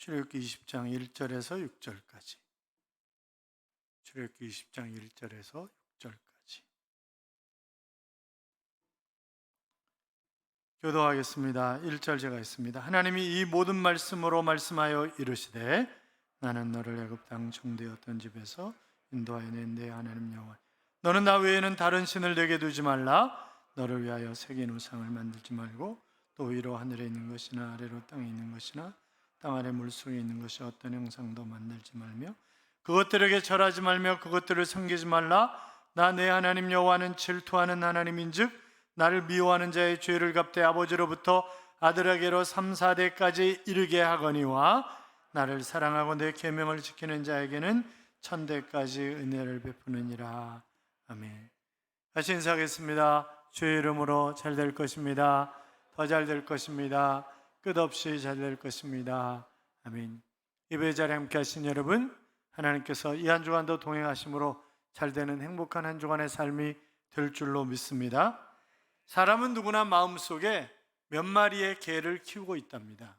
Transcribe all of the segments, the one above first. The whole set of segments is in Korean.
출애굽기 20장 1절에서 6절까지. 출애굽기 20장 1절에서 6절까지. 교도하겠습니다. 1절 제가 있습니다. 하나님이 이 모든 말씀으로 말씀하여 이르시되 나는 너를 애굽 땅 종되었던 집에서 인도하여 낸 내 하나님 여호와 너는 나 외에는 다른 신을 내게 두지 말라. 너를 위하여 새긴 우상을 만들지 말고 또 위로 하늘에 있는 것이나 아래로 땅에 있는 것이나 땅 아래 물속에 있는 것이 어떤 형상도 만들지 말며 그것들에게 절하지 말며 그것들을 섬기지 말라. 나 내 하나님 여호와는 질투하는 하나님인즉 나를 미워하는 자의 죄를 갚되 아버지로부터 아들에게로 3, 4대까지 이르게 하거니와 나를 사랑하고 내 계명을 지키는 자에게는 1000대까지 은혜를 베푸느니라. 아멘. 다시 인사하겠습니다. 주의 이름으로 잘 될 것입니다. 더 잘 될 것입니다. 끝없이 잘 될 것입니다. 아멘. 예배 자리에 함께 하신 여러분, 하나님께서 이 한 주간도 동행하심으로 잘 되는 행복한 한 주간의 삶이 될 줄로 믿습니다. 사람은 누구나 마음속에 몇 마리의 개를 키우고 있답니다.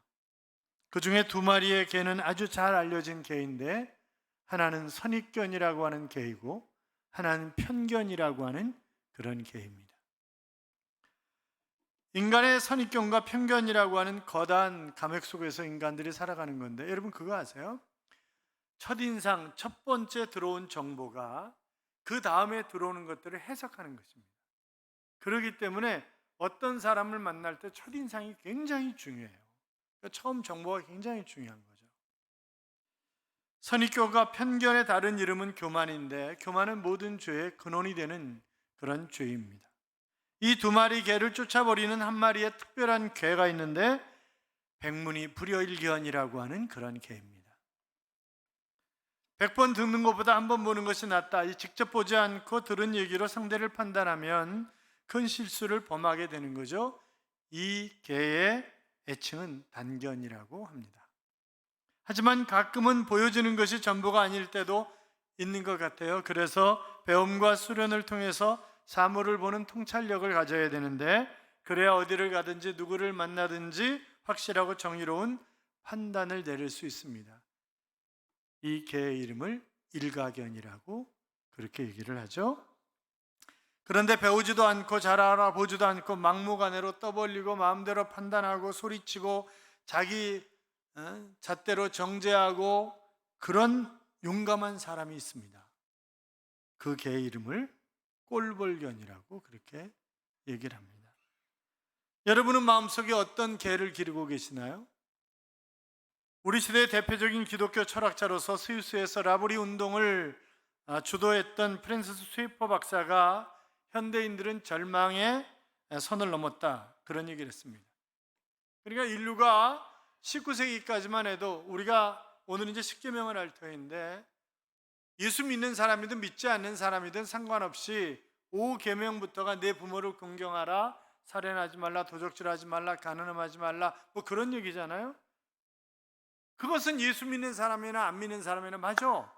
그 중에 2마리의 개는 아주 잘 알려진 개인데 하나는 선입견이라고 하는 개이고 하나는 편견이라고 하는 그런 개입니다. 인간의 선입견과 편견이라고 하는 거대한 감액 속에서 인간들이 살아가는 건데 여러분 그거 아세요? 첫인상, 첫 번째 들어온 정보가 그 다음에 들어오는 것들을 해석하는 것입니다. 그렇기 때문에 어떤 사람을 만날 때 첫인상이 굉장히 중요해요. 그러니까 처음 정보가 굉장히 중요한 거죠. 선입견과 편견의 다른 이름은 교만인데 교만은 모든 죄의 근원이 되는 그런 죄입니다. 이 2마리 개를 쫓아버리는 한 마리의 특별한 개가 있는데 백문이 불여일견이라고 하는 그런 개입니다. 100번 듣는 것보다 한 번 보는 것이 낫다. 직접 보지 않고 들은 얘기로 상대를 판단하면 큰 실수를 범하게 되는 거죠. 이 개의 애칭은 단견이라고 합니다. 하지만 가끔은 보여주는 것이 전부가 아닐 때도 있는 것 같아요. 그래서 배움과 수련을 통해서 사물을 보는 통찰력을 가져야 되는데 그래야 어디를 가든지 누구를 만나든지 확실하고 정의로운 판단을 내릴 수 있습니다. 이 개의 이름을 일가견이라고 그렇게 얘기를 하죠. 그런데 배우지도 않고 잘 알아보지도 않고 막무가내로 떠벌리고 마음대로 판단하고 소리치고 자기 잣대로 정죄하고 그런 용감한 사람이 있습니다. 그 개의 이름을 꼴벌견이라고 그렇게 얘기를 합니다. 여러분은 마음속에 어떤 개를 기르고 계시나요? 우리 시대의 대표적인 기독교 철학자로서 스위스에서 라브리 운동을 주도했던 프랜시스 쉐이퍼 박사가 현대인들은 절망의 선을 넘었다 그런 얘기를 했습니다. 그러니까 인류가 19세기까지만 해도 우리가 오늘 이제 십계명을 할 터인데 예수 믿는 사람이든 믿지 않는 사람이든 상관없이 5계명부터가 내 부모를 존경하라, 살인하지 말라, 도적질하지 말라, 가늠하지 말라 뭐 그런 얘기잖아요. 그것은 예수 믿는 사람이나 안 믿는 사람이나 맞아.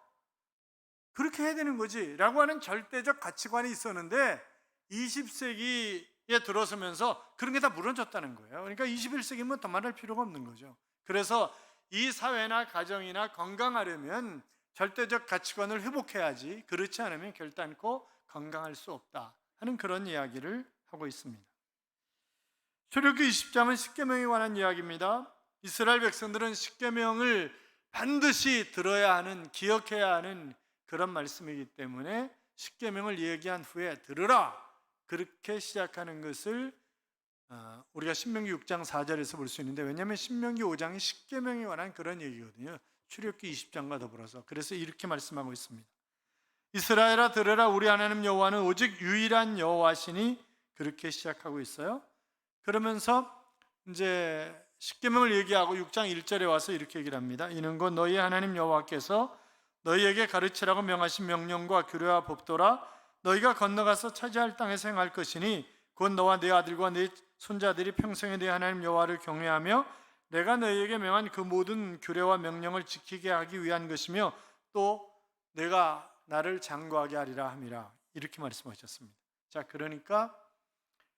그렇게 해야 되는 거지 라고 하는 절대적 가치관이 있었는데 20세기에 들어서면서 그런 게 다 무너졌다는 거예요. 그러니까 21세기면 더 말할 필요가 없는 거죠. 그래서 이 사회나 가정이나 건강하려면 절대적 가치관을 회복해야지 그렇지 않으면 결단코 건강할 수 없다 하는 그런 이야기를 하고 있습니다. 출애굽기 20장은 십계명에 관한 이야기입니다. 이스라엘 백성들은 십계명을 반드시 들어야 하는, 기억해야 하는 그런 말씀이기 때문에 십계명을 얘기한 후에 들으라 그렇게 시작하는 것을 우리가 신명기 6장 4절에서 볼 수 있는데 왜냐하면 신명기 5장이 십계명에 관한 그런 얘기거든요. 출애굽기 20장과 더불어서. 그래서 이렇게 말씀하고 있습니다. 이스라엘아 들으라 우리 하나님 여호와는 오직 유일한 여호와시니 그렇게 시작하고 있어요. 그러면서 이제 십계명을 얘기하고 6장 1절에 와서 이렇게 얘기를 합니다. 이는 곧 너희 하나님 여호와께서 너희에게 가르치라고 명하신 명령과 규례와 법도라 너희가 건너가서 차지할 땅에서 행할 것이니 곧 너와 네 아들과 네 손자들이 평생에 네 하나님 여호와를 경외하며 내가 너희에게 명한 그 모든 규례와 명령을 지키게 하기 위한 것이며 또 내가 나를 장구하게 하리라 함이라 이렇게 말씀하셨습니다. 자, 그러니까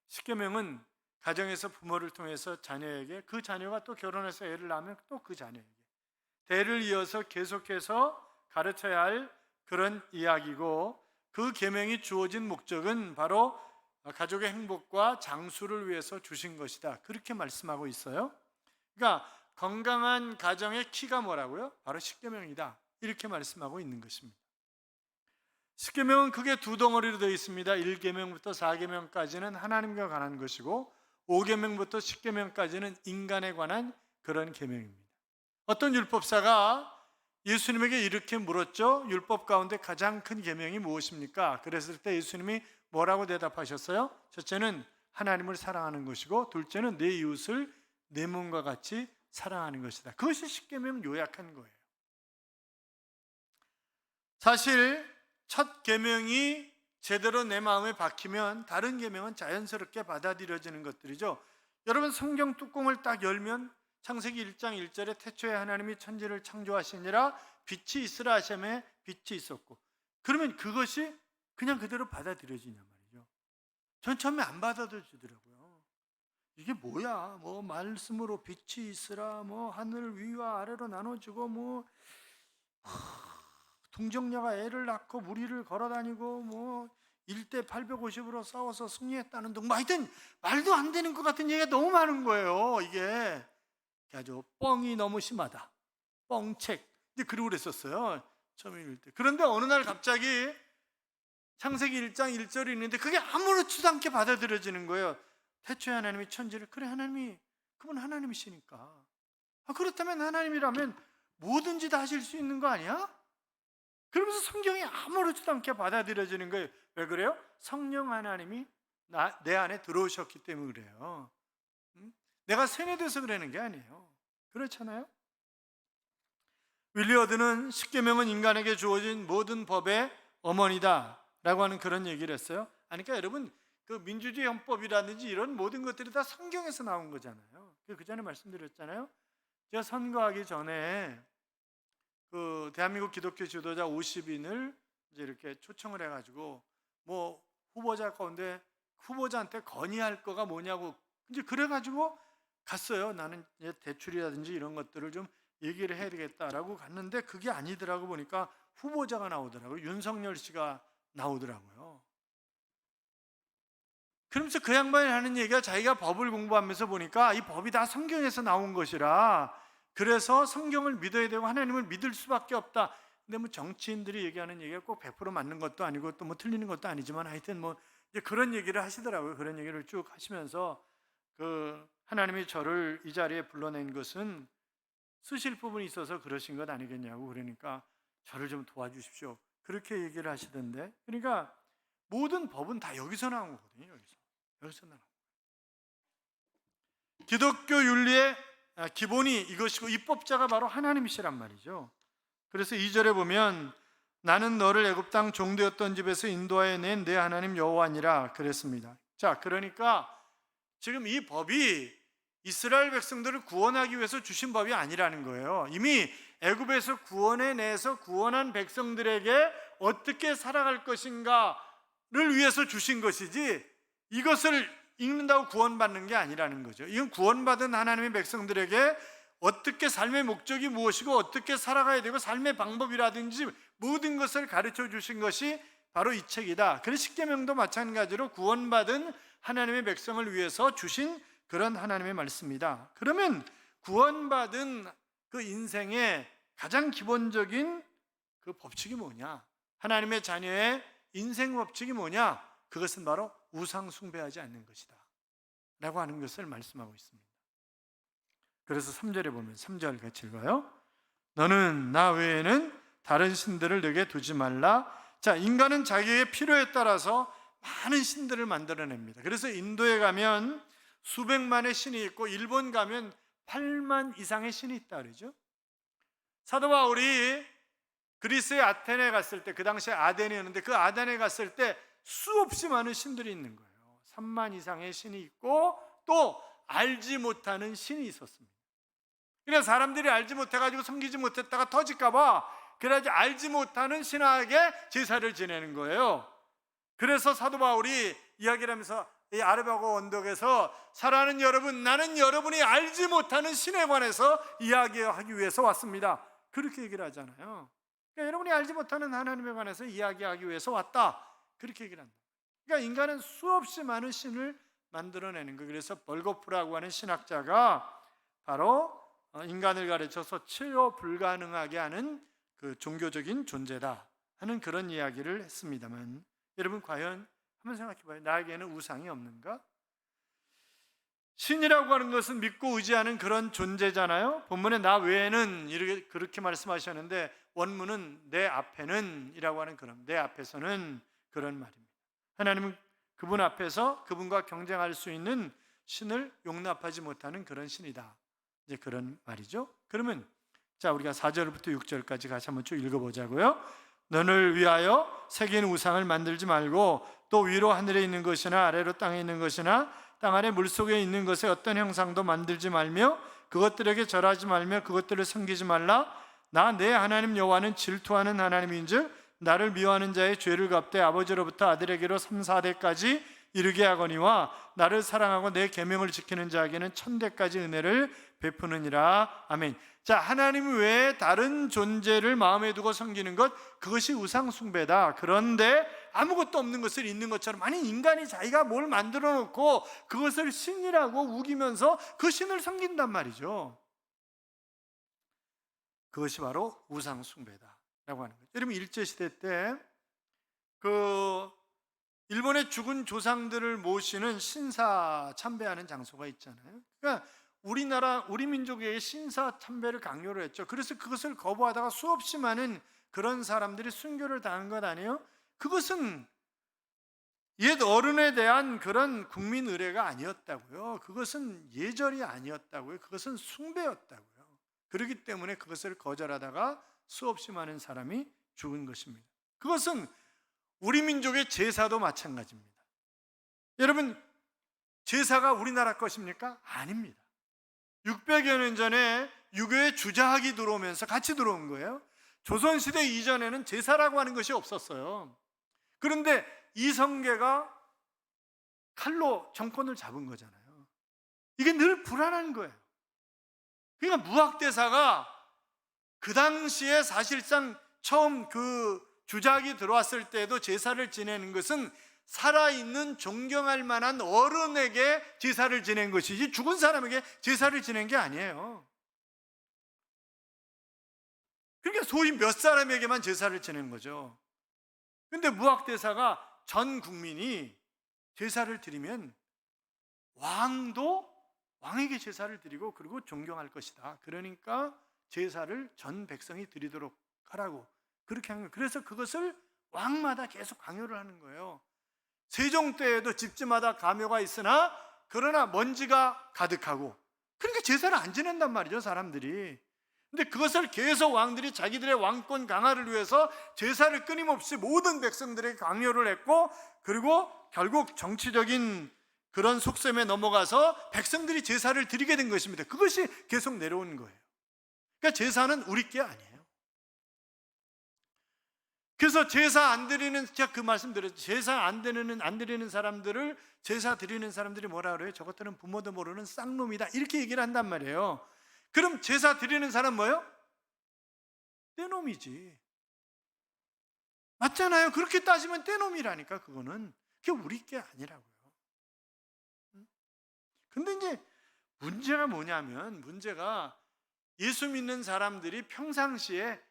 십계명은 가정에서 부모를 통해서 자녀에게 그 자녀가 또 결혼해서 애를 낳으면 또 그 자녀에게 대를 이어서 계속해서 가르쳐야 할 그런 이야기고, 그 계명이 주어진 목적은 바로 가족의 행복과 장수를 위해서 주신 것이다, 그렇게 말씀하고 있어요. 그러니까 건강한 가정의 키가 뭐라고요? 바로 십계명이다, 이렇게 말씀하고 있는 것입니다. 십계명은 크게 두 덩어리로 되어 있습니다. 1계명부터 4계명까지는 하나님과 관한 것이고, 5계명부터 10계명까지는 인간에 관한 그런 계명입니다. 어떤 율법사가 예수님에게 이렇게 물었죠. 율법 가운데 가장 큰 계명이 무엇입니까? 그랬을 때 예수님이 뭐라고 대답하셨어요? 첫째는 하나님을 사랑하는 것이고, 둘째는 내 이웃을 내 몸과 같이 사랑하는 것이다. 그것이 십계명 요약한 거예요. 사실 첫 계명이 제대로 내 마음에 박히면 다른 계명은 자연스럽게 받아들여지는 것들이죠. 여러분, 성경 뚜껑을 딱 열면 창세기 1장 1절에 태초에 하나님이 천지를 창조하시니라 빛이 있으라 하심에 빛이 있었고, 그러면 그것이 그냥 그대로 받아들여지냔 말이죠. 전 처음에 안 받아들여지더라고요. 이게 뭐야, 뭐 말씀으로 빛이 있으라, 뭐 하늘 위와 아래로 나눠지고, 뭐 동정녀가 애를 낳고 무리를 걸어다니고, 뭐 1대 850으로 싸워서 승리했다는 등, 하여튼 말도 안 되는 것 같은 얘기가 너무 많은 거예요. 이게 아주 뻥이 너무 심하다, 뻥책, 이제 그러고 그랬었어요, 처음에 읽을 때. 그런데 어느 날 갑자기 창세기 1장 1절이 있는데 그게 아무렇지도 않게 받아들여지는 거예요. 태초에 하나님이 천지를, 그래, 하나님이, 그분 하나님이시니까, 그렇다면 하나님이라면 뭐든지 다 하실 수 있는 거 아니야? 그러면서 성경이 아무렇지도 않게 받아들여지는 거예요. 왜 그래요? 성령 하나님이 내 안에 들어오셨기 때문에 그래요. 내가 세뇌돼서 그러는 게 아니에요. 그렇잖아요? 윌리어드는 십계명은 인간에게 주어진 모든 법의 어머니다 라고 하는 그런 얘기를 했어요. 그러니까 여러분, 그 민주주의 헌법이라든지 이런 모든 것들이 다 성경에서 나온 거잖아요. 그 전에 말씀드렸잖아요. 제가 선거하기 전에 그 대한민국 기독교 지도자 50인을 이제 이렇게 초청을 해가지고, 뭐 후보자 가운데 후보자한테 건의할 거가 뭐냐고 이제 그래가지고 갔어요. 나는 이제 대출이라든지 이런 것들을 좀 얘기를 해야 되겠다라고 갔는데 그게 아니더라고. 보니까 후보자가 나오더라고요. 윤석열 씨가 나오더라고요. 그러면서 그 양반이 하는 얘기가, 자기가 법을 공부하면서 보니까 이 법이 다 성경에서 나온 것이라, 그래서 성경을 믿어야 되고 하나님을 믿을 수밖에 없다. 근데 뭐 정치인들이 얘기하는 얘기가 꼭 100% 맞는 것도 아니고 또 뭐 틀리는 것도 아니지만, 하여튼 뭐 이제 그런 얘기를 하시더라고요. 그런 얘기를 쭉 하시면서 그 하나님이 저를 이 자리에 불러낸 것은 쓰실 부분이 있어서 그러신 것 아니겠냐고, 그러니까 저를 좀 도와주십시오, 그렇게 얘기를 하시던데. 그러니까 모든 법은 다 여기서 나온 거거든요. 여기서 나온 거예요. 기독교 윤리의 기본이 이것이고, 입법자가 바로 하나님이시란 말이죠. 그래서 2절에 보면 나는 너를 애굽 땅 종되었던 집에서 인도하여 낸 내 하나님 여호와니라 그랬습니다. 자, 그러니까 지금 이 법이 이스라엘 백성들을 구원하기 위해서 주신 법이 아니라는 거예요. 이미 애굽에서 구원해내서 구원한 백성들에게 어떻게 살아갈 것인가를 위해서 주신 것이지, 이것을 읽는다고 구원받는 게 아니라는 거죠. 이건 구원받은 하나님의 백성들에게 어떻게 삶의 목적이 무엇이고 어떻게 살아가야 되고 삶의 방법이라든지 모든 것을 가르쳐 주신 것이 바로 이 책이다. 그래서 십계명도 마찬가지로 구원받은 하나님의 백성을 위해서 주신 그런 하나님의 말씀이다. 그러면 구원받은 그 인생의 가장 기본적인 그 법칙이 뭐냐? 하나님의 자녀의 인생 법칙이 뭐냐? 그것은 바로 우상 숭배하지 않는 것이다 라고 하는 것을 말씀하고 있습니다. 그래서 3절에 보면, 3절 같이 읽어요. 너는 나 외에는 다른 신들을 내게 두지 말라. 자, 인간은 자기의 필요에 따라서 많은 신들을 만들어냅니다. 그래서 인도에 가면 수백만의 신이 있고, 일본 가면 8만 이상의 신이 있다 그러죠. 사도 바울이 그리스의 아테네에 갔을 때, 그 당시에 아덴이었는데 그 아덴에 갔을 때 수없이 많은 신들이 있는 거예요. 3만 이상의 신이 있고 또 알지 못하는 신이 있었습니다. 그래서 사람들이 알지 못해가지고 섬기지 못했다가 터질까봐, 그래가지고 알지 못하는 신에게 제사를 지내는 거예요. 그래서 사도 바울이 이야기를 하면서 이 아르바고 언덕에서 사랑하는 여러분, 나는 여러분이 알지 못하는 신에 관해서 이야기하기 위해서 왔습니다. 그렇게 얘기를 하잖아요. 그러니까 여러분이 알지 못하는 하나님에 관해서 이야기하기 위해서 왔다, 그렇게 얘기를 한다. 그러니까 인간은 수없이 많은 신을 만들어내는 거예요. 그래서 벌거프라고 하는 신학자가 바로 인간을 가르쳐서 치료 불가능하게 하는 그 종교적인 존재다 하는 그런 이야기를 했습니다만, 여러분 과연 한번 생각해 봐요. 나에게는 우상이 없는가? 신이라고 하는 것은 믿고 의지하는 그런 존재잖아요. 본문에 나 외에는 이렇게 그렇게 말씀하셨는데, 원문은 내 앞에는 이라고 하는 그런, 내 앞에서는 그런 말입니다. 하나님은 그분 앞에서 그분과 경쟁할 수 있는 신을 용납하지 못하는 그런 신이다, 이제 그런 말이죠. 그러면 자, 우리가 4절부터 6절까지 같이 한번 쭉 읽어보자고요. 너를 위하여 새긴 우상을 만들지 말고, 또 위로 하늘에 있는 것이나 아래로 땅에 있는 것이나 땅 아래 물속에 있는 것의 어떤 형상도 만들지 말며 그것들에게 절하지 말며 그것들을 섬기지 말라. 나 내 하나님 여호와는 질투하는 하나님인즉 나를 미워하는 자의 죄를 갚되 아버지로부터 아들에게로 3, 4대까지 이르게 하거니와 나를 사랑하고 내 계명을 지키는 자에게는 1000대까지 은혜를 베푸느니라. 아멘. 자, 하나님 외에 다른 존재를 마음에 두고 섬기는 것, 그것이 우상 숭배다. 그런데 아무것도 없는 것을 있는 것처럼, 아니 인간이 자기가 뭘 만들어 놓고 그것을 신이라고 우기면서 그 신을 섬긴단 말이죠. 그것이 바로 우상 숭배다라고 하는 거죠. 여러분 일제 시대 때 그 일본의 죽은 조상들을 모시는 신사 참배하는 장소가 있잖아요. 그러니까 우리 민족의 신사 참배를 강요를 했죠. 그래서 그것을 거부하다가 수없이 많은 그런 사람들이 순교를 당한 것 아니에요? 그것은 옛 어른에 대한 그런 국민 의례가 아니었다고요. 그것은 예절이 아니었다고요. 그것은 숭배였다고요. 그렇기 때문에 그것을 거절하다가 수없이 많은 사람이 죽은 것입니다. 그것은 우리 민족의 제사도 마찬가지입니다. 여러분, 제사가 우리나라 것입니까? 아닙니다. 600여 년 전에 유교의 주자학이 들어오면서 같이 들어온 거예요. 조선시대 이전에는 제사라고 하는 것이 없었어요. 그런데 이성계가 칼로 정권을 잡은 거잖아요. 이게 늘 불안한 거예요. 그러니까 무학대사가 그 당시에 사실상 처음 그 주작이 들어왔을 때도 제사를 지내는 것은 살아있는 존경할 만한 어른에게 제사를 지낸 것이지 죽은 사람에게 제사를 지낸 게 아니에요. 그러니까 소위 몇 사람에게만 제사를 지낸 거죠. 그런데 무학대사가 전 국민이 제사를 드리면 왕에게 제사를 드리고 그리고 존경할 것이다. 그러니까 제사를 전 백성이 드리도록 하라고 그렇게 한 거예요. 그래서 그것을 왕마다 계속 강요를 하는 거예요. 세종 때에도 집집마다 가묘가 있으나 그러나 먼지가 가득하고, 그러니까 제사를 안 지낸단 말이죠, 사람들이. 근데 그것을 계속 왕들이 자기들의 왕권 강화를 위해서 제사를 끊임없이 모든 백성들에게 강요를 했고, 그리고 결국 정치적인 그런 속셈에 넘어가서 백성들이 제사를 드리게 된 것입니다. 그것이 계속 내려오는 거예요. 그러니까 제사는 우리 게 아니에요. 그래서 제사 안 드리는, 제가 그 말씀 드렸죠. 제사 안 드리는 사람들을, 제사 드리는 사람들이 뭐라 그래요? 저것들은 부모도 모르는 쌍놈이다, 이렇게 얘기를 한단 말이에요. 그럼 제사 드리는 사람 뭐예요? 떼놈이지. 맞잖아요. 그렇게 따지면 떼놈이라니까. 그거는 그게 우리 게 아니라고요. 근데 이제 문제가 뭐냐면, 문제가 예수 믿는 사람들이 평상시에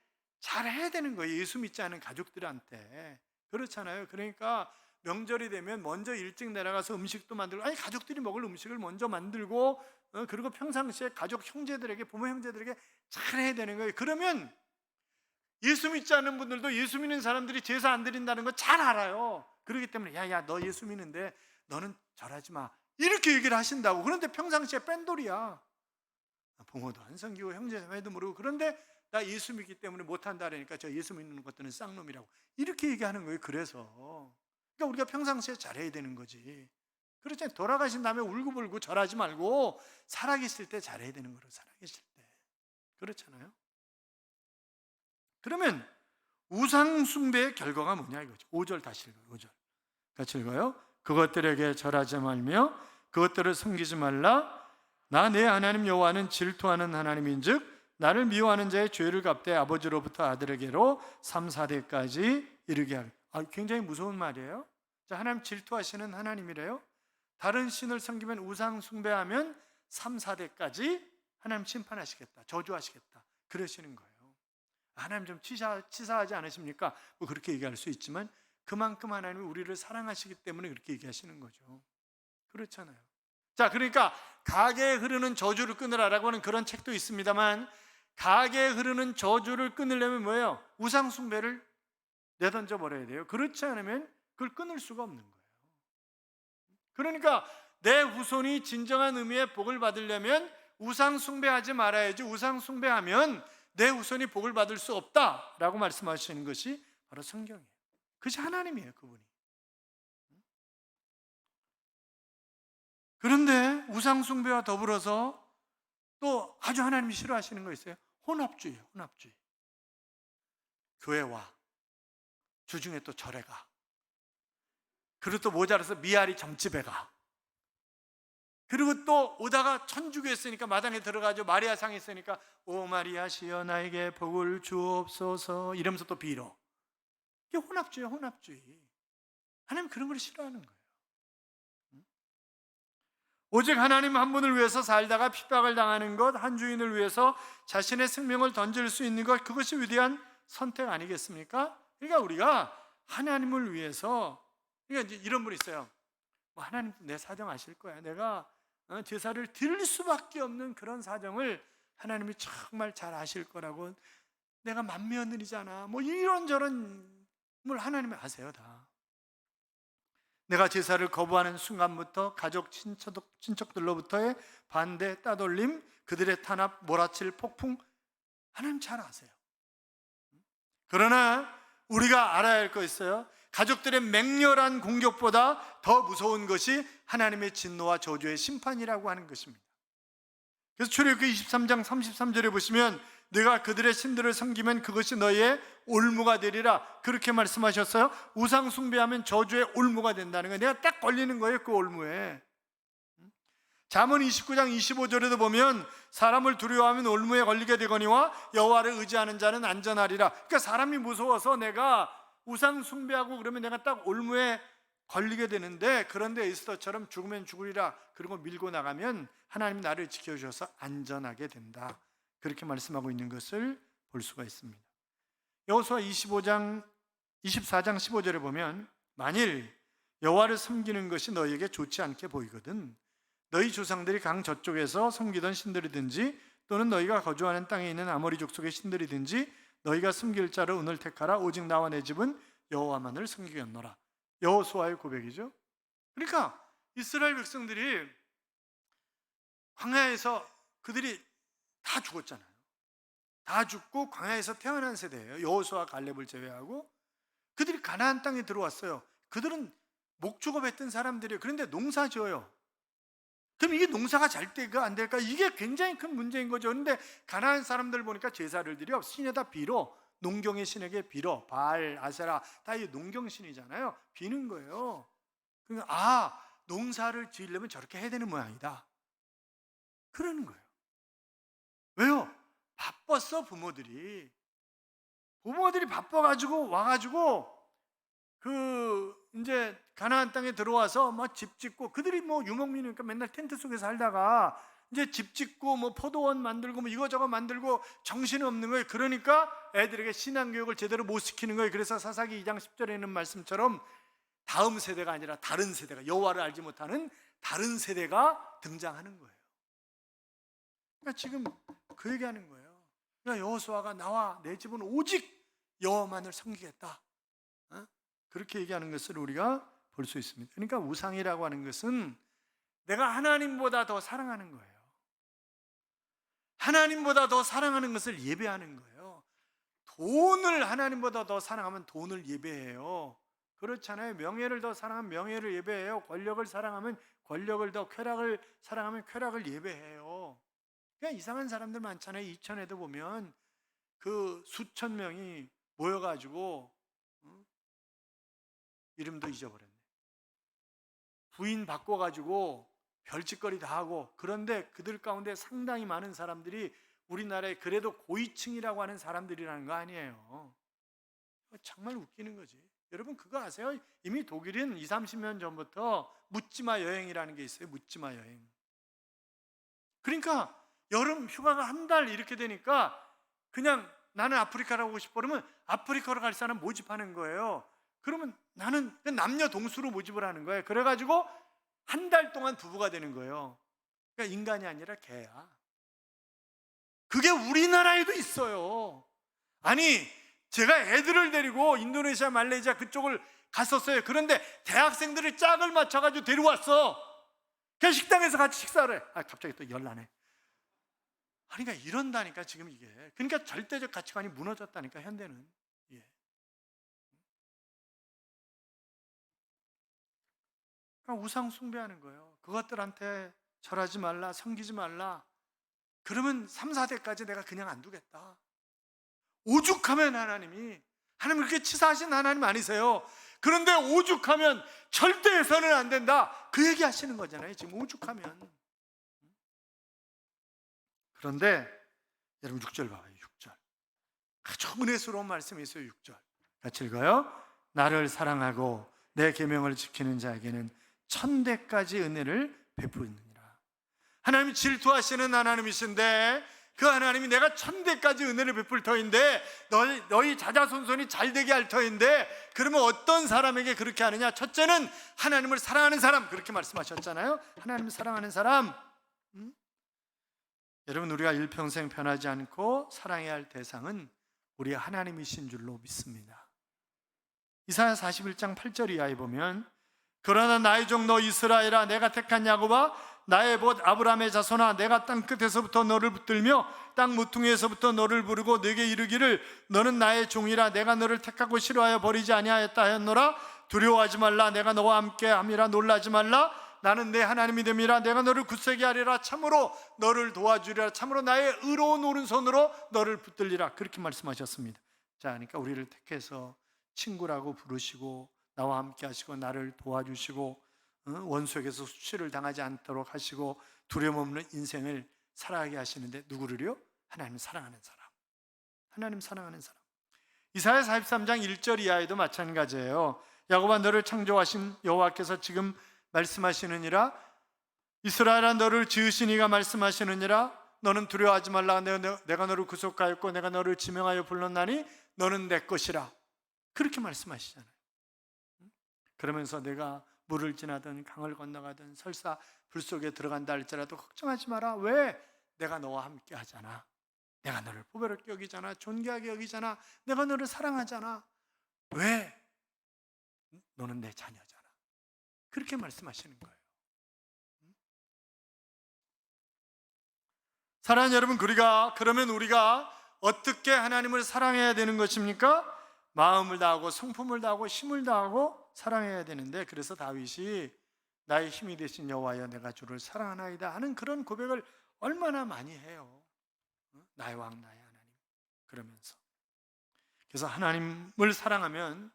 잘해야 되는 거예요. 예수 믿지 않은 가족들한테. 그렇잖아요. 그러니까 명절이 되면 먼저 일찍 내려가서 음식도 만들고, 아니 가족들이 먹을 음식을 먼저 만들고, 그리고 평상시에 가족 형제들에게, 부모 형제들에게 잘해야 되는 거예요. 그러면 예수 믿지 않는 분들도 예수 믿는 사람들이 제사 안 드린다는 거 잘 알아요. 그렇기 때문에 야야 너 예수 믿는데 너는 절하지 마, 이렇게 얘기를 하신다고. 그런데 평상시에 뺀돌이야. 부모도 안 섬기고 형제자매도 모르고, 그런데 나 예수 믿기 때문에 못한다 그러니까 저 예수 믿는 것들은 쌍놈이라고 이렇게 얘기하는 거예요. 그래서 그러니까 우리가 평상시에 잘해야 되는 거지. 그렇잖아요. 돌아가신 다음에 울고불고 절하지 말고 살아계실 때 잘해야 되는 거로, 살아계실 때. 그렇잖아요. 그러면 우상 숭배의 결과가 뭐냐 이거죠. 5절 다시 읽어요. 5절 같이 읽어요. 그것들에게 절하지 말며 그것들을 섬기지 말라. 나 내 하나님 여호와는 질투하는 하나님인즉 나를 미워하는 자의 죄를 갚되 아버지로부터 아들에게로 3, 4대까지 이르게 하리. 굉장히 무서운 말이에요. 자, 하나님 질투하시는 하나님이래요. 다른 신을 섬기면 우상 숭배하면 3, 4대까지 하나님 심판하시겠다, 저주하시겠다, 그러시는 거예요. 하나님 좀 치사하지 않으십니까? 뭐 그렇게 얘기할 수 있지만 그만큼 하나님이 우리를 사랑하시기 때문에 그렇게 얘기하시는 거죠. 그렇잖아요. 자, 그러니까 가게에 흐르는 저주를 끊으라라고 하는 그런 책도 있습니다만, 가게에 흐르는 저주를 끊으려면 뭐예요? 우상 숭배를 내던져 버려야 돼요. 그렇지 않으면 그걸 끊을 수가 없는 거예요. 그러니까 내 후손이 진정한 의미의 복을 받으려면 우상 숭배하지 말아야지, 우상 숭배하면 내 후손이 복을 받을 수 없다라고 말씀하시는 것이 바로 성경이에요. 그것이 하나님이에요, 그분이. 그런데 우상 숭배와 더불어서 또 아주 하나님이 싫어하시는 거 있어요. 혼합주의예요, 혼합주의. 교회와 주중에 또 절에 가. 그리고 또 모자라서 미아리 점집에 가. 그리고 또 오다가 천주교 했으니까 마당에 들어가죠. 마리아 상에 있으니까 오 마리아시여 나에게 복을 주옵소서 이러면서 또 빌어. 이게 혼합주의예요, 혼합주의. 하나님 그런 걸 싫어하는 거예요. 오직 하나님 한 분을 위해서 살다가 핍박을 당하는 것, 한 주인을 위해서 자신의 생명을 던질 수 있는 것, 그것이 위대한 선택 아니겠습니까? 그러니까 우리가 하나님을 위해서, 그러니까 이제 이런 분이 있어요. 하나님 내 사정 아실 거야. 내가 제사를 드릴 수밖에 없는 그런 사정을 하나님이 정말 잘 아실 거라고. 내가 맏며느리잖아. 뭐 이런저런 뭘 하나님이 아세요 다. 내가 제사를 거부하는 순간부터 가족, 친척들로부터의 반대, 따돌림, 그들의 탄압, 몰아칠 폭풍, 하나님 잘 아세요. 그러나 우리가 알아야 할 거 있어요. 가족들의 맹렬한 공격보다 더 무서운 것이 하나님의 진노와 저주의 심판이라고 하는 것입니다. 그래서 출애굽기 23장 33절에 보시면 내가 그들의 신들을 섬기면 그것이 너희의 올무가 되리라, 그렇게 말씀하셨어요. 우상 숭배하면 저주의 올무가 된다는 거예요. 내가 딱 걸리는 거예요, 그 올무에. 잠언 29장 25절에도 보면 사람을 두려워하면 올무에 걸리게 되거니와 여호와를 의지하는 자는 안전하리라. 그러니까 사람이 무서워서 내가 우상 숭배하고 그러면 내가 딱 올무에 걸리게 되는데, 그런데 에스더처럼 죽으면 죽으리라 그리고 밀고 나가면 하나님이 나를 지켜주셔서 안전하게 된다, 그렇게 말씀하고 있는 것을 볼 수가 있습니다. 여호수아 24장 15절에 보면 만일 여호와를 섬기는 것이 너희에게 좋지 않게 보이거든 너희 조상들이 강 저쪽에서 섬기던 신들이든지 또는 너희가 거주하는 땅에 있는 아모리 족속의 신들이든지 너희가 섬길 자를 오늘 택하라. 오직 나와 내 집은 여호와만을 섬기겠노라. 여호수아의 고백이죠. 그러니까 이스라엘 백성들이 광야에서 그들이 다 죽었잖아요. 다 죽고 광야에서 태어난 세대예요. 여호수아 갈렙을 제외하고. 그들이 가나안 땅에 들어왔어요. 그들은 목축업 했던 사람들이에요. 그런데 농사 지어요. 그럼 이게 농사가 잘 될까 안 될까? 이게 굉장히 큰 문제인 거죠. 그런데 가나안 사람들 보니까 제사를 드려 신에다 빌어. 농경의 신에게 빌어. 바알, 아세라 다 이 농경신이잖아요. 비는 거예요. 그러니까 농사를 지으려면 저렇게 해야 되는 모양이다, 그러는 거예요. 왜요? 바빴어. 부모들이 바빠가지고 와가지고 이제 가나안 땅에 들어와서 뭐 집 짓고, 그들이 뭐 유목민이니까 맨날 텐트 속에 살다가 이제 집 짓고 뭐 포도원 만들고 뭐 이거저거 만들고 정신이 없는 거예요. 그러니까 애들에게 신앙교육을 제대로 못 시키는 거예요. 그래서 사사기 2장 10절에 있는 말씀처럼 다음 세대가 아니라 다른 세대가, 여호와를 알지 못하는 다른 세대가 등장하는 거예요. 그러니까 지금 그 얘기하는 거예요. 그러니까 여호수아가 나와 내 집은 오직 여호와만을 섬기겠다, 그렇게 얘기하는 것을 우리가 볼 수 있습니다. 그러니까 우상이라고 하는 것은 내가 하나님보다 더 사랑하는 거예요. 하나님보다 더 사랑하는 것을 예배하는 거예요. 돈을 하나님보다 더 사랑하면 돈을 예배해요. 그렇잖아요. 명예를 더 사랑하면 명예를 예배해요. 권력을 사랑하면 권력을 더, 쾌락을 사랑하면 쾌락을 예배해요. 그냥 이상한 사람들 많잖아요. 이천에도 보면 그 수천 명이 모여가지고 이름도 잊어버렸네. 부인 바꿔가지고 별짓거리 다 하고, 그런데 그들 가운데 상당히 많은 사람들이 우리나라에 그래도 고위층이라고 하는 사람들이라는 거 아니에요. 정말 웃기는 거지. 여러분 그거 아세요? 이미 독일은 20, 30년 전부터 묻지마 여행이라는 게 있어요. 묻지마 여행. 그러니까 여름 휴가가 한 달 이렇게 되니까 그냥 나는 아프리카로 가고 싶어 그러면 아프리카로 갈 사람 모집하는 거예요. 그러면 나는 남녀 동수로 모집을 하는 거예요. 그래가지고 한 달 동안 부부가 되는 거예요. 그러니까 인간이 아니라 개야. 그게 우리나라에도 있어요. 아니 제가 애들을 데리고 인도네시아, 말레이시아 그쪽을 갔었어요. 그런데 대학생들이 짝을 맞춰가지고 데려왔어. 그냥 식당에서 같이 식사를 해. 갑자기 또 열나네. 그러니까 이런다니까 지금 이게. 그러니까 절대적 가치관이 무너졌다니까 현대는. 예. 그러니까 우상 숭배하는 거예요. 그것들한테 절하지 말라, 섬기지 말라. 그러면 3, 4대까지 내가 그냥 안 두겠다. 오죽하면 하나님 그렇게 치사하신 하나님 아니세요? 그런데 오죽하면 절대 해서는 안 된다. 그 얘기 하시는 거잖아요. 지금 오죽하면. 그런데 여러분 6절 봐봐요. 6절. 아주 은혜스러운 말씀이 있어요. 6절. 같이 읽어요. 나를 사랑하고 내 계명을 지키는 자에게는 천대까지 은혜를 베푸느니라. 하나님이 질투하시는 하나님이신데 그 하나님이 내가 천대까지 은혜를 베풀 터인데 너희 자자손손이 잘되게 할 터인데 그러면 어떤 사람에게 그렇게 하느냐? 첫째는 하나님을 사랑하는 사람, 그렇게 말씀하셨잖아요. 하나님을 사랑하는 사람. 여러분 우리가 일평생 변하지 않고 사랑해야 할 대상은 우리 하나님이신 줄로 믿습니다. 이사야 41장 8절 이하에 보면 그러나 나의 종 너 이스라엘아 내가 택한 야곱아 나의 봇 아브라함의 자손아 내가 땅 끝에서부터 너를 붙들며 땅 모퉁이에서부터 너를 부르고 네게 이르기를 너는 나의 종이라 내가 너를 택하고 싫어하여 버리지 아니하였다 하였노라. 두려워하지 말라 내가 너와 함께 함이라. 놀라지 말라 나는 내 하나님이 됨이라. 내가 너를 굳세게 하리라. 참으로 너를 도와주리라. 참으로 나의 의로운 오른손으로 너를 붙들리라. 그렇게 말씀하셨습니다. 자, 그러니까 우리를 택해서 친구라고 부르시고 나와 함께 하시고 나를 도와주시고 원수에게서 수치를 당하지 않도록 하시고 두려움 없는 인생을 살아가게 하시는데 누구를요? 하나님 사랑하는 사람. 하나님 사랑하는 사람. 이사야 43장 1절 이하에도 마찬가지예요. 야곱아 너를 창조하신 여호와께서 지금 말씀하시느니라. 이스라엘아 너를 지으신 이가 말씀하시느니라. 너는 두려워하지 말라. 내가 너를 구속하였고 내가 너를 지명하여 불렀나니 너는 내 것이라. 그렇게 말씀하시잖아요. 그러면서 내가 물을 지나든 강을 건너가든 설사 불 속에 들어간다 할지라도 걱정하지 마라. 왜? 내가 너와 함께 하잖아. 내가 너를 보배롭게 여기잖아. 존귀하게 여기잖아. 내가 너를 사랑하잖아. 왜? 너는 내 자녀잖아. 그렇게 말씀하시는 거예요. 사랑하는 여러분, 그러면 우리가 어떻게 하나님을 사랑해야 되는 것입니까? 마음을 다하고 성품을 다하고 힘을 다하고 사랑해야 되는데, 그래서 다윗이 나의 힘이 되신 여호와여 내가 주를 사랑하나이다 하는 그런 고백을 얼마나 많이 해요. 나의 왕 나의 하나님. 그러면서 그래서 하나님을 사랑하면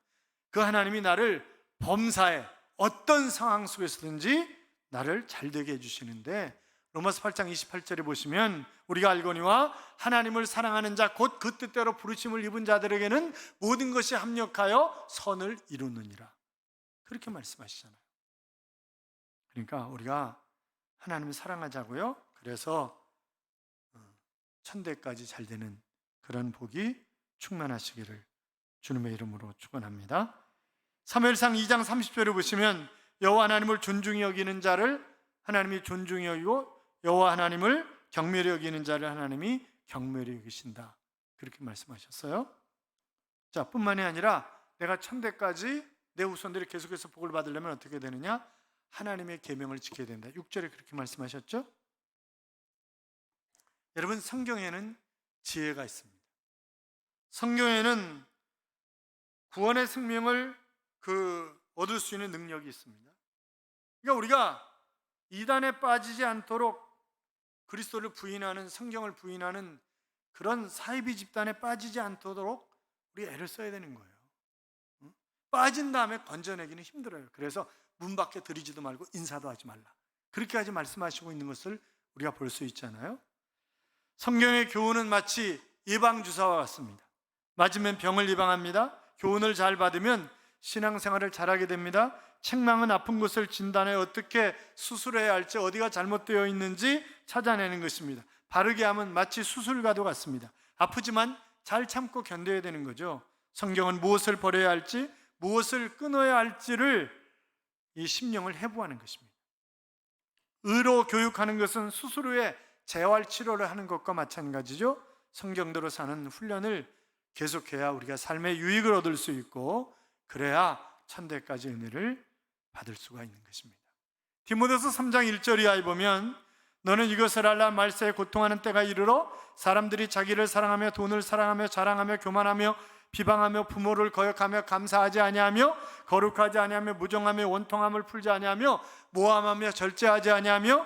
그 하나님이 나를 범사에 어떤 상황 속에서든지 나를 잘되게 해주시는데, 로마서 8장 28절에 보시면 우리가 알거니와 하나님을 사랑하는 자 곧 그 뜻대로 부르심을 입은 자들에게는 모든 것이 합력하여 선을 이루느니라. 그렇게 말씀하시잖아요. 그러니까 우리가 하나님을 사랑하자고요. 그래서 천대까지 잘 되는 그런 복이 충만하시기를 주님의 이름으로 축원합니다. 사무엘상 2장 30절에 보시면 여호와 하나님을 존중히 여기는 자를 하나님이 존중히 여기고 여호와 하나님을 경멸히 여기는 자를 하나님이 경멸히 여기신다. 그렇게 말씀하셨어요. 자, 뿐만이 아니라 내가 천대까지 내 후손들이 계속해서 복을 받으려면 어떻게 되느냐? 하나님의 계명을 지켜야 된다. 6절에 그렇게 말씀하셨죠? 여러분, 성경에는 지혜가 있습니다. 성경에는 구원의 생명을 얻을 수 있는 능력이 있습니다. 그러니까 우리가 이단에 빠지지 않도록 그리스도를 부인하는, 성경을 부인하는 그런 사이비 집단에 빠지지 않도록 우리 애를 써야 되는 거예요. 빠진 다음에 건져내기는 힘들어요. 그래서 문 밖에 들이지도 말고 인사도 하지 말라. 그렇게까지 말씀하시고 있는 것을 우리가 볼 수 있잖아요. 성경의 교훈은 마치 예방주사와 같습니다. 맞으면 병을 예방합니다. 교훈을 잘 받으면 신앙생활을 잘하게 됩니다. 책망은 아픈 곳을 진단해 어떻게 수술해야 할지, 어디가 잘못되어 있는지 찾아내는 것입니다. 바르게 하면 마치 수술과도 같습니다. 아프지만 잘 참고 견뎌야 되는 거죠. 성경은 무엇을 버려야 할지, 무엇을 끊어야 할지를 이 심령을 해부하는 것입니다. 의로 교육하는 것은 수술 후에 재활치료를 하는 것과 마찬가지죠. 성경대로 사는 훈련을 계속해야 우리가 삶의 유익을 얻을 수 있고, 그래야 천대까지 은혜를 받을 수가 있는 것입니다. 디모데서 3장 1절 이하에 보면, 너는 이것을 알라, 말세에 고통하는 때가 이르러 사람들이 자기를 사랑하며 돈을 사랑하며 자랑하며 교만하며 비방하며 부모를 거역하며 감사하지 아니하며 거룩하지 아니하며 무정하며 원통함을 풀지 아니하며 모함하며 절제하지 아니하며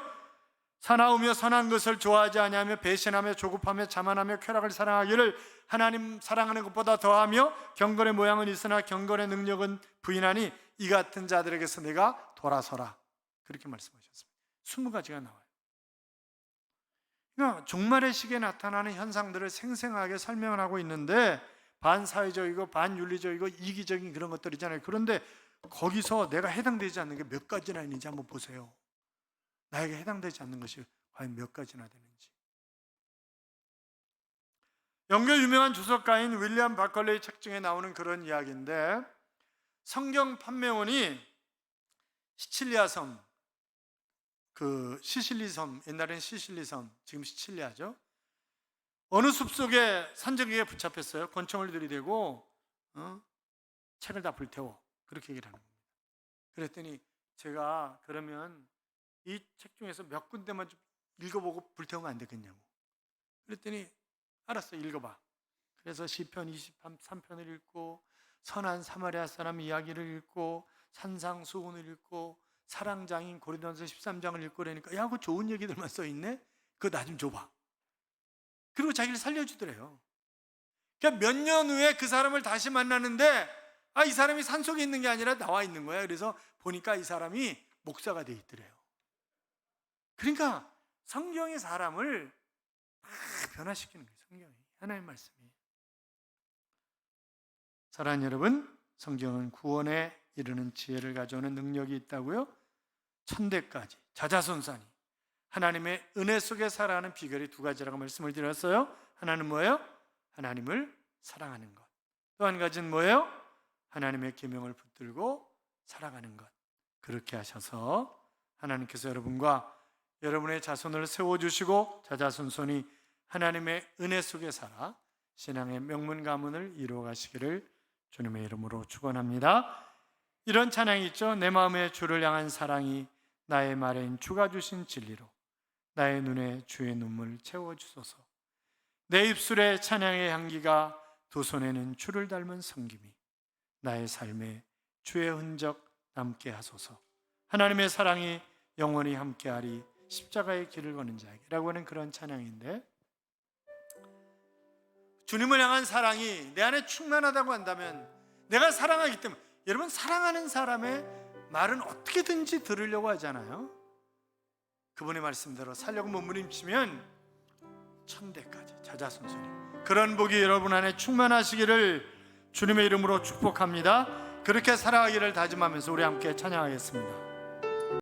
사나우며 선한 것을 좋아하지 아니하며 배신하며 조급하며 자만하며 쾌락을 사랑하기를 하나님 사랑하는 것보다 더하며 경건의 모양은 있으나 경건의 능력은 부인하니 이 같은 자들에게서 내가 돌아서라. 그렇게 말씀하셨습니다. 20가지가 나와요. 그러니까 종말의 시기에 나타나는 현상들을 생생하게 설명을 하고 있는데, 반사회적이고 반윤리적이고 이기적인 그런 것들이잖아요. 그런데 거기서 내가 해당되지 않는 게 몇 가지나 있는지 한번 보세요. 나에게 해당되지 않는 것이 과연 몇 가지나 되는지. 영국의 유명한 주석가인 윌리엄 바컬레의 책 중에 나오는 그런 이야기인데, 성경 판매원이 시칠리아 섬, 그 시실리 섬, 옛날엔 시실리 섬, 지금 시칠리아죠. 어느 숲속에 산적에게 붙잡혔어요. 권총을 들이대고 책을 다 불태워. 그렇게 얘기를 하는 겁니다. 그랬더니 제가 그러면 이 책 중에서 몇 군데만 좀 읽어보고 불태우면 안 되겠냐고. 그랬더니 알았어, 읽어봐. 그래서 시편 23편을 읽고 선한 사마리아 사람 이야기를 읽고 산상수훈을 읽고 사랑장인 고린도전서 13장을 읽고 그러니까, 야, 그거 좋은 얘기들만 써있네? 그거 나 좀 줘봐. 그리고 자기를 살려주더래요. 그러니까 몇 년 후에 그 사람을 다시 만나는데, 이 사람이 산속에 있는 게 아니라 나와 있는 거야. 그래서 보니까 이 사람이 목사가 돼 있더래요. 그러니까 성경이 사람을 다 변화시키는 거예요. 성경이, 하나님의 말씀이. 사랑하는 여러분, 성경은 구원에 이르는 지혜를 가져오는 능력이 있다고요. 천대까지 자자손손이 하나님의 은혜 속에 살아가는 비결이 2가지라고 말씀을 드렸어요. 하나는 뭐예요? 하나님을 사랑하는 것. 또 한 가지는 뭐예요? 하나님의 계명을 붙들고 살아가는 것. 그렇게 하셔서 하나님께서 여러분과 여러분의 자손을 세워주시고 자자손손이 하나님의 은혜 속에 살아 신앙의 명문 가문을 이루어 가시기를 주님의 이름으로 축원합니다. 이런 찬양이 있죠. 내 마음에 주를 향한 사랑이 나의 말엔 주가 주신 진리로 나의 눈에 주의 눈물 채워주소서. 내 입술에 찬양의 향기가 두 손에는 주를 닮은 섬김이 나의 삶에 주의 흔적 남게 하소서. 하나님의 사랑이 영원히 함께하리 십자가의 길을 걷는 자에게라고 하는 그런 찬양인데, 주님을 향한 사랑이 내 안에 충만하다고 한다면, 내가 사랑하기 때문에, 여러분 사랑하는 사람의 말은 어떻게든지 들으려고 하잖아요. 그분의 말씀대로 살려고 몸부림치면 천대까지 자자손손이 그런 복이 여러분 안에 충만하시기를 주님의 이름으로 축복합니다. 그렇게 살아가기를 다짐하면서 우리 함께 찬양하겠습니다.